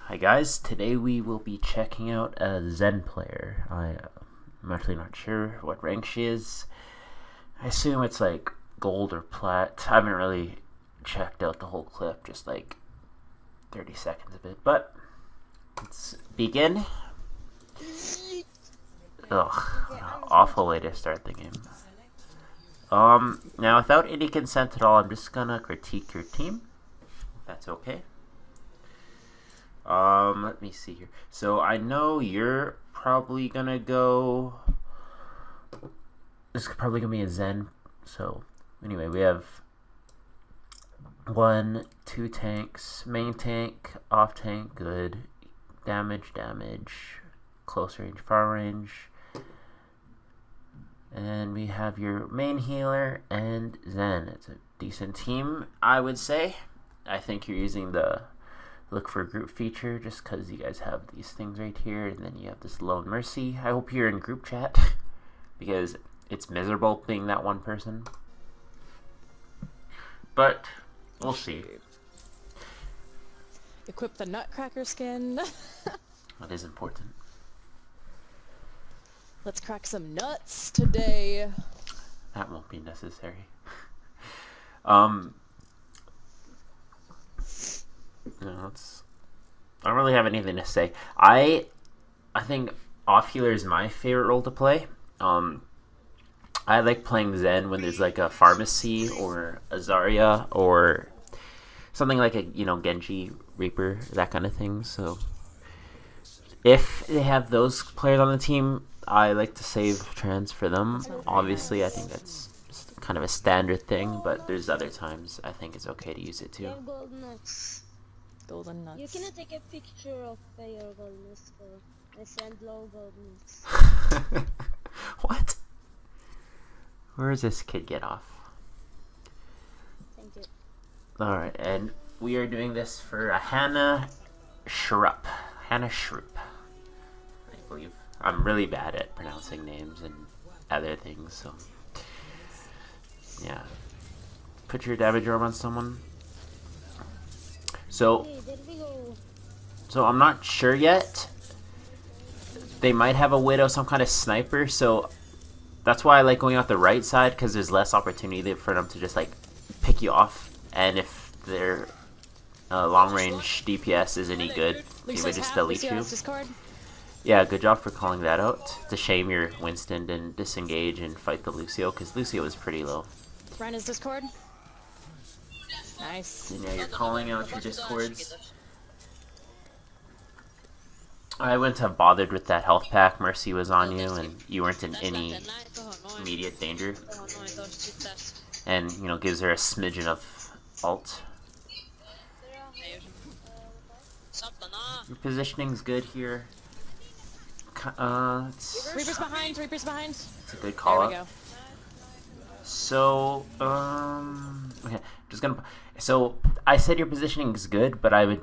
Hi guys, today we will be checking out a Zen player. I'm actually not sure what rank she is. I assume it's like gold or plat. I haven't really checked out the whole clip, just like 30 seconds of it. But let's begin. Ugh, what an awful way to start the game. Now without any consent at all, I'm just gonna critique your team, if that's okay. Let me see here. So I know you're probably gonna go. This is probably gonna be a Zen. So anyway, we have 1, 2 tanks, main tank, off tank, good, damage, close range, far range, and we have your main healer and Zen. It's a decent team, I would say. I think you're using the look for a group feature just because you guys have these things right here, and then you have this lone mercy. I hope you're in group chat because it's miserable being that one person, but we'll see. Equip the nutcracker skin. That is important. Let's crack some nuts today. That won't be necessary. No, I don't really have anything to say. I think off healer is my favorite role to play. I like playing Zen when there's like a pharmacy or a Zarya or something like a Genji Reaper, that kind of thing. So if they have those players on the team, I like to save trans for them. Obviously, I think that's just kind of a standard thing, but there's other times I think it's okay to use it too. Golden nuts. You cannot take a picture of your gold nuts, so I send low gold nuts. What? Where does this kid get off? Thank you. Alright, and we are doing this for a Hannah Shrupp. Hannah Shrupp, I believe. I'm really bad at pronouncing names and other things, so yeah. Put your damage orb on someone. So I'm not sure yet. They might have a Widow, some kind of sniper, so that's why I like going out the right side, because there's less opportunity for them to just like pick you off, and if their long range DPS is any good, they would just delete you. Yeah, good job for calling that out. It's a shame your Winston didn't disengage and fight the Lucio, because Lucio was pretty low. Run his Discord. Nice. And yeah, you're calling out your Discords. I wouldn't have bothered with that health pack. Mercy was on you, and you weren't in any immediate danger. And, gives her a smidgen of ult. Your positioning's good here. Reaper's behind, Reaper's behind. It's a good call There we out. go. So, okay, just gonna. So I said your positioning is good, but I would,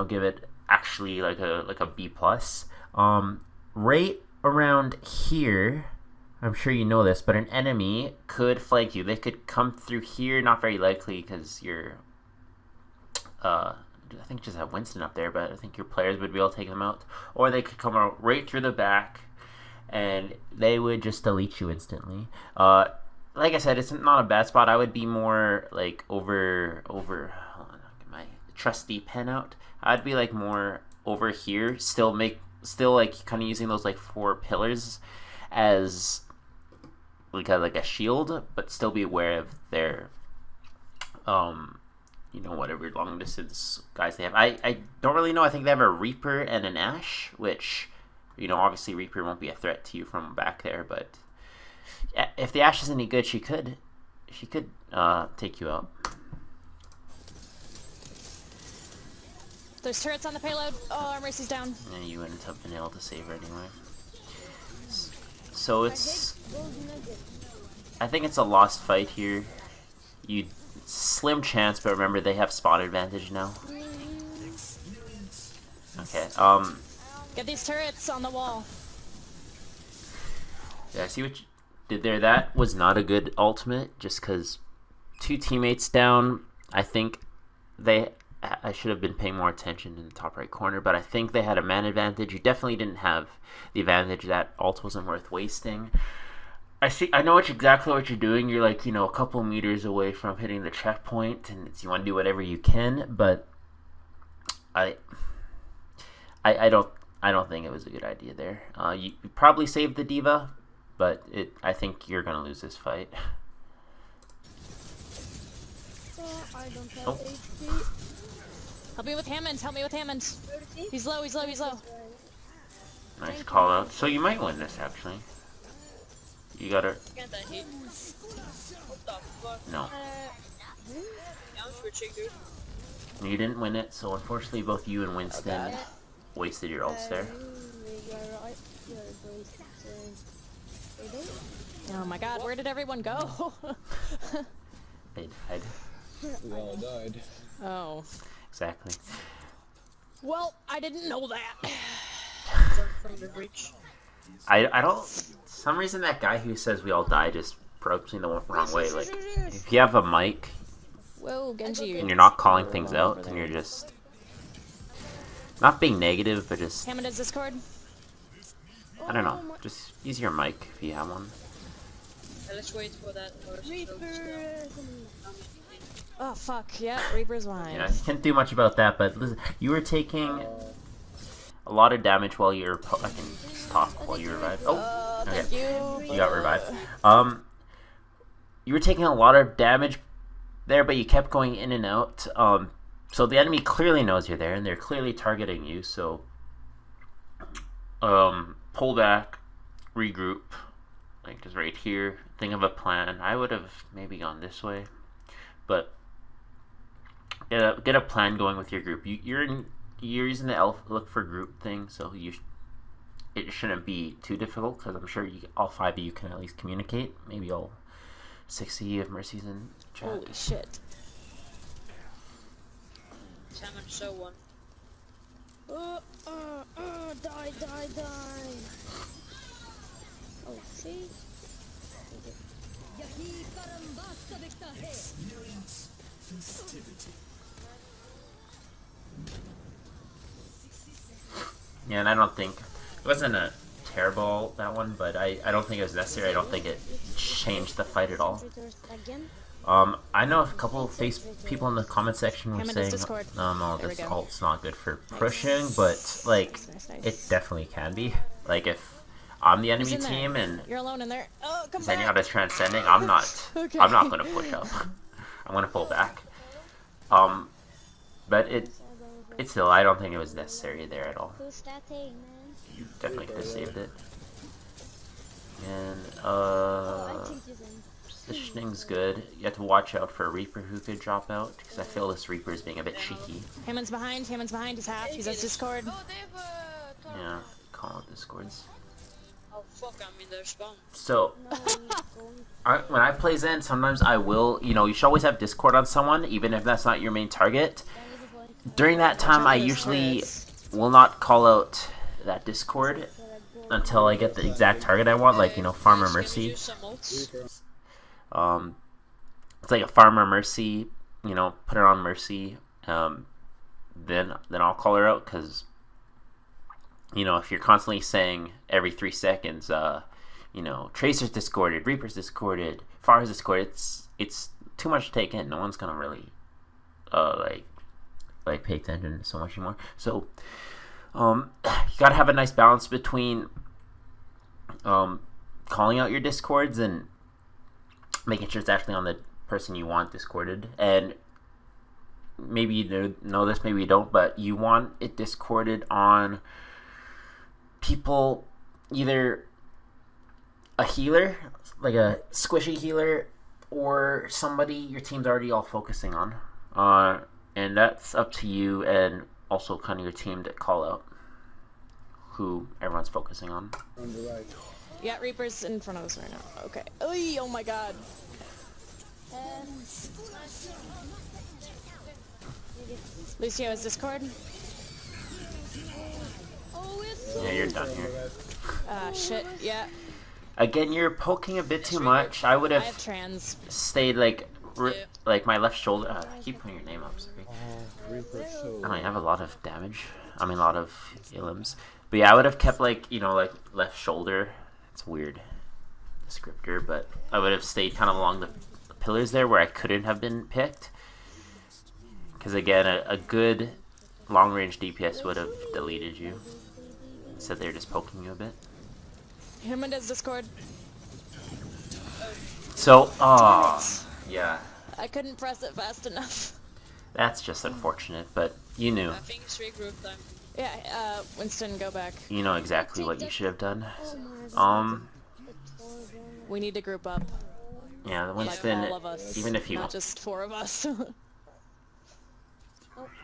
give it actually like a B plus. Right around here, I'm sure you know this, but an enemy could flank you. They could come through here, not very likely because you're. I think just have Winston up there, but I think your players would be able to take them out, or they could come out right through the back, and they would just delete you instantly. Like I said, it's not a bad spot. I would be more like over. Hold on, I'll get my trusty pen out. I'd be like more over here. Still like kind of using those like 4 pillars as like a shield, but still be aware of their whatever long distance guys they have. I don't really know. I think they have a Reaper and an Ashe, which obviously Reaper won't be a threat to you from back there, but if the Ashe is any good, she could take you out. There's turrets on the payload. Oh, our Mercy's down. And you wouldn't have been able to save her anyway. So I think it's a lost fight here. Slim chance, but remember they have spot advantage now. Okay. Get these turrets on the wall. Yeah, I see what you did there. That was not a good ultimate, just because 2 teammates down. I think I should have been paying more attention in the top right corner, but I think they had a man advantage. You definitely didn't have the advantage that ult wasn't worth wasting. I know exactly what you're doing. You're like, you know, a couple meters away from hitting the checkpoint, and you want to do whatever you can. But I don't think it was a good idea there. You probably saved the diva, but I think you're gonna lose this fight. I don't have Oh. HP. Help me with Hammond. Help me with Hammond. He's low. He's low. He's low. Nice call out. So you might win this actually. You gotta. Can't I hit? What the fuck? No. I'm switching, dude. You didn't win it, so unfortunately both you and Winston God. wasted your ults there. Oh my God, where did everyone go? They died. We all died. Oh. Exactly. Well, I didn't know that. Jump from the bridge. I don't. Some reason that guy who says we all die just probes me the wrong way. Like, if you have a mic Whoa, Genji. and you're not calling things out, and you're just not being negative, but just Hammond is Discord. I don't know. Just use your mic if you have one. Let's wait for that first. Oh fuck, yeah, Reaper's mine. Yeah, you can't do much about that. But listen, you were taking a lot of damage while you're. I can just talk while you revive. Oh, okay. Thank you. You got revived. You were taking a lot of damage there, but you kept going in and out. So the enemy clearly knows you're there, and they're clearly targeting you. So, pull back, regroup, like just right here. Think of a plan. I would have maybe gone this way, but get a plan going with your group. You're using the elf look for group thing, so it shouldn't be too difficult because I'm sure all five of you can at least communicate. Maybe all 60 of Mercy's in chat. Holy shit. Salmon so one. Die. Oh, see? Yeah, and I don't think it wasn't a terrible that one, but I don't think it was necessary. I don't think it changed the fight at all. Again? I know a couple of people in the comment section were Hammond is saying, Discord. no, There we this go. ult's not good for pushing, but like Nice. it definitely can be. Like if I'm the enemy Who's in there? team and You're alone in there. Oh, come back. Zenyatta's transcending, I'm not Okay. gonna push up. I'm gonna pull back. But it's still, I don't think it was necessary there at all. Who's that thing, man? Definitely could have saved it. And I think he's in. positioning's good. You have to watch out for a Reaper who could drop out, because I feel this Reaper is being a bit cheeky. Hammond's behind. He's half. He's at Discord. Oh, they have a Yeah, call out discords. Oh fuck, I'm in their spawn. So, No, he's going. when I play Zen, sometimes I will, you should always have Discord on someone, even if that's not your main target. During that time, I usually will not call out that Discord until I get the exact target I want, like, Farmer Can we Mercy. use some ults? It's like a Farmer Mercy, put it on Mercy, then I'll call her out, because, if you're constantly saying every 3 seconds, Tracer's discorded, Reaper's discorded, Far's discorded, it's too much to take in. No one's gonna really, like pay attention so much anymore. So, you gotta have a nice balance between, calling out your discords and making sure it's actually on the person you want discorded. And maybe you know this, maybe you don't, but you want it discorded on people, either a healer, like a squishy healer, or somebody your team's already all focusing on. And that's up to you, and also kind of your team to call out who everyone's focusing on. On the right. Yeah, Reaper's in front of us right now. Okay. Oy, oh my god. Lucio is Discord. Oh, it's Yeah, you're done On here. the right. Shit, yeah. Again, you're poking a bit too much. I would I have have trans. stayed like Yeah. like my left shoulder. I keep putting your name up. Sorry. Oh, Reaper so. I mean, I have a lot of damage. I mean, a lot of elims. But yeah, I would have kept like like left shoulder. It's weird descriptor, but I would have stayed kind of along the pillars there where I couldn't have been picked. Because again, a good long range DPS would have deleted you. So they're just poking you a bit. Him and his Discord. So, yeah, I couldn't press it fast enough. that's just unfortunate. But you knew. I think it's regroup time. Yeah, Winston, go back. You know exactly what you should have done. Oh my god. The Torben. We need to group up. Yeah, the Like Winston. all of us. Even if you Not just 4 of us.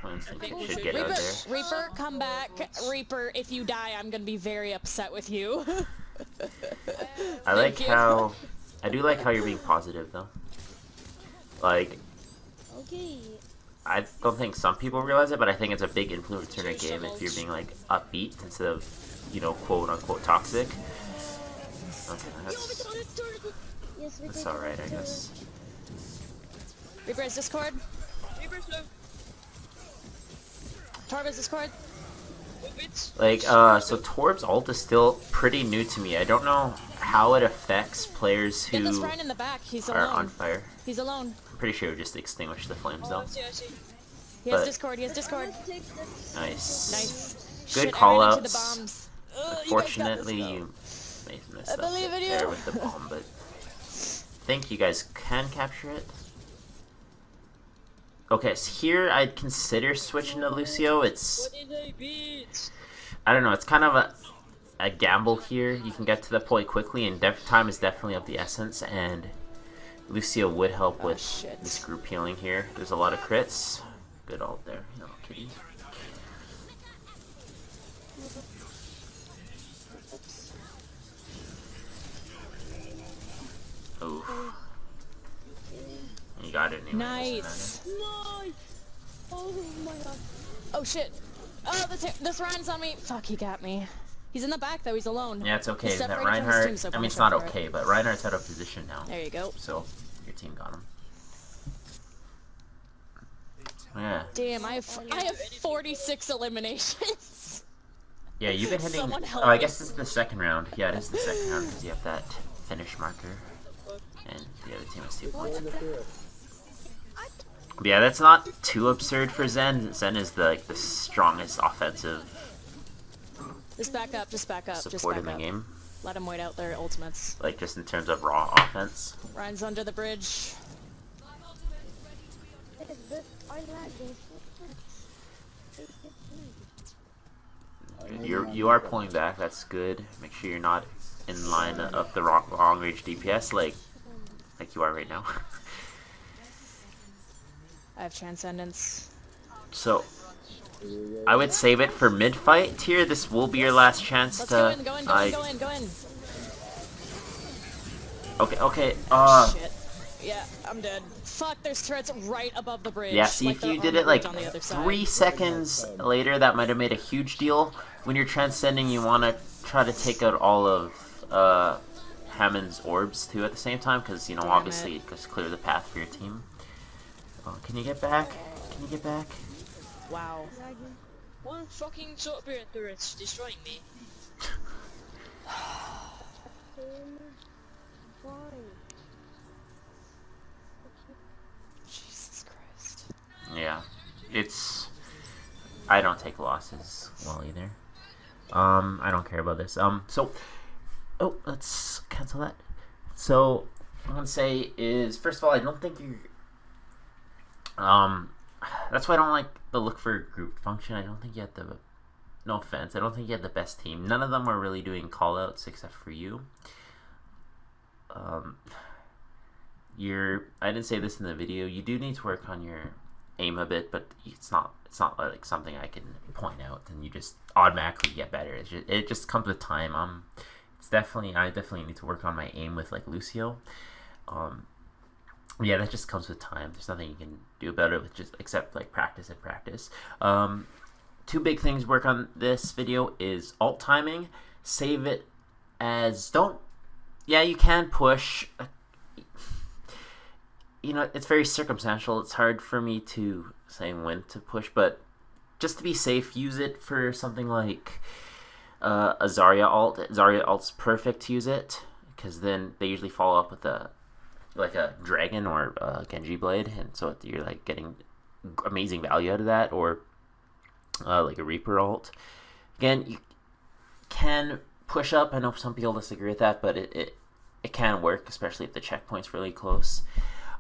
Winston I think we should should get out Reaper, there. Reaper, come back. Reaper, if you die, I'm gonna be very upset with you. I like you. how. I do like how you're being positive though. Like, Okay. I don't think some people realize it, but I think it's a big influencer in a game if you're being like upbeat instead of, quote unquote toxic. Okay, Yes, we that's did. alright, I guess. Reaper's Discord. Reaper's low. Torba's Discord. Move it. Like, so Torb's ult is still pretty new to me. I don't know how it affects players Get this who Ryan in the back. He's are alone. on fire. He's alone. I'm pretty sure it would just extinguish the flames Oh, though. I see. He has But- Discord. He has Discord. Let's take this. Nice. Nice. Good Shit, call I ran into outs. the bombs. Ugh, you guys got this, Fortunately, though. you messed I up believe in you. there with the bomb, but I think you guys can capture it. Okay, so here I'd consider switching to Lucio. It's, What did they beat? I don't know, it's kind of a gamble here. You can get to the point quickly, and time is definitely of the essence, and Lucio would help with shit. this group healing here. There's a lot of crits. Good ult there, kitty. Oh. You got it anyway. Nice. Nice. Oh my god. Oh shit. Oh, this Ryan's on me. Fuck, he got me. He's in the back though. He's alone. Yeah, it's okay. He's That separated from his Reinhardt, team, so I mean, it's punish not him for it. okay, but Reinhardt's out of position now. There you go. So, your team got him. Yeah. Damn, I have 46 eliminations. Yeah, you've been hitting. Someone help Oh, I me. guess this is the second round. Yeah, it is the second round because you have that finish marker. And the other team has 2 points. But yeah, that's not too absurd for Zen. Zen is the strongest offensive Just back up. Just back up. Just support back in the up. game. Let him wait out their ultimates. Like, just in terms of raw offense. Ryan's under the bridge. I like this. You are pulling back. That's good. Make sure you're not in line of the long range DPS like you are right now. I have Transcendence. So I would save it for mid fight here. This will be your last chance Let's to. go in. Go in. Go in. Go in. Go in. Okay. Shit. Yeah, I'm dead. Fuck, there's turrets right above the bridge. Yeah, see, like if they're you on did the it like bridge on the other side. 3 seconds later, that might have made a huge deal. When you're transcending, you want to try to take out all of Hammond's orbs too at the same time, because obviously it just clear the path for your team. Oh, can you get back? Can you get back? Wow. One fucking Torbjorn turret's destroying me. Jesus Christ. Yeah, it's. I don't take losses well either. I don't care about this. So, let's cancel that. So, what I want to say is, first of all, I don't think you're. That's why I don't like the look for group function. I don't think you had the. No offense, I don't think you had the best team. None of them were really doing callouts except for you. I didn't say this in the video. You do need to work on your aim a bit, but it's not like something I can point out and you just automatically get better. It just comes with time. I definitely need to work on my aim with like Lucio. Yeah, that just comes with time. There's nothing you can do about it except like practice and practice. 2 big things work on this video is alt timing. Save it as you can push. it's very circumstantial. It's hard for me to say when to push, but just to be safe, use it for something like a Zarya alt. Zarya alt's perfect to use it, because then they usually follow up with a dragon or a Genji blade, and so you're like getting amazing value out of that, or like a Reaper alt. Again, you can push up. I know some people disagree with that, but it can work, especially if the checkpoint's really close.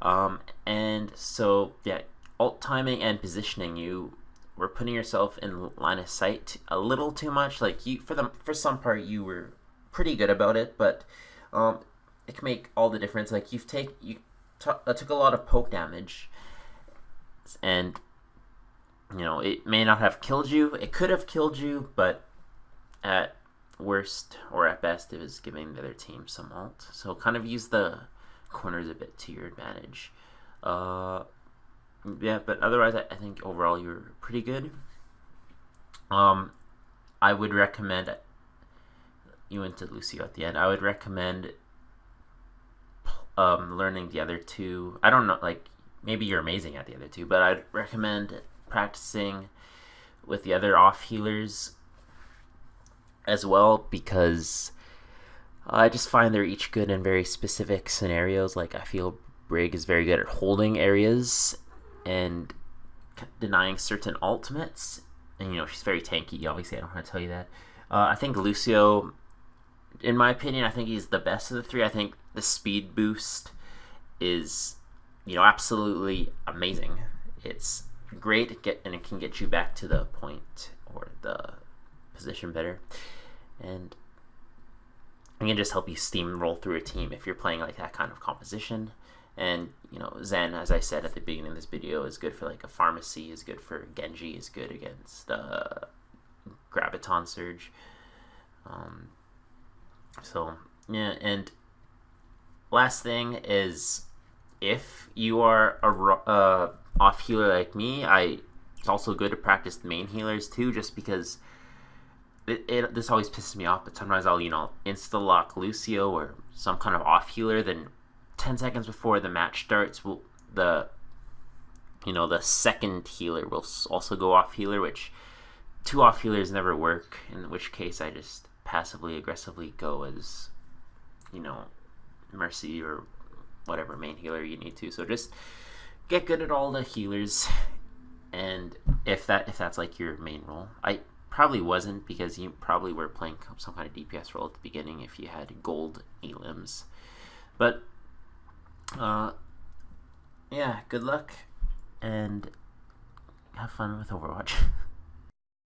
And so yeah, alt timing and positioning, you were putting yourself in line of sight a little too much. Like for some part you were pretty good about it, but it can make all the difference. Like you took a lot of poke damage, and it may not have killed you. It could have killed you, but at worst or at best, it was giving the other team some ult. So kind of use the corners a bit to your advantage. Yeah, but otherwise, I think overall you were pretty good. I would recommend, you went to Lucio at the end, I would recommend learning the other two. I don't know, like, maybe you're amazing at the other two, but I'd recommend practicing with the other off healers as well, because I just find they're each good in very specific scenarios. Like, I feel Brig is very good at holding areas and denying certain ultimates, and she's very tanky. Obviously, I don't want to tell you that. I think Lucio, in my opinion, I think he's the best of the three. I think the speed boost is, absolutely amazing. It's great and it can get you back to the point or the position better, and it can just help you steamroll through a team if you're playing like that kind of composition. And Zen, as I said at the beginning of this video, is good for like a pharmacy, is good for Genji, is good against Graviton Surge. So yeah, and last thing is, if you are a off healer like me, it's also good to practice the main healers too, just because this always pisses me off. But sometimes I'll insta lock Lucio or some kind of off healer, then 10 seconds before the match starts, the second healer will also go off healer, which two off healers never work, in which case I just passively aggressively go as Mercy or whatever main healer you need to. So just get good at all the healers, and if that's like your main role. I probably wasn't, because you probably were playing some kind of DPS role at the beginning if you had gold elims. But yeah, good luck and have fun with Overwatch.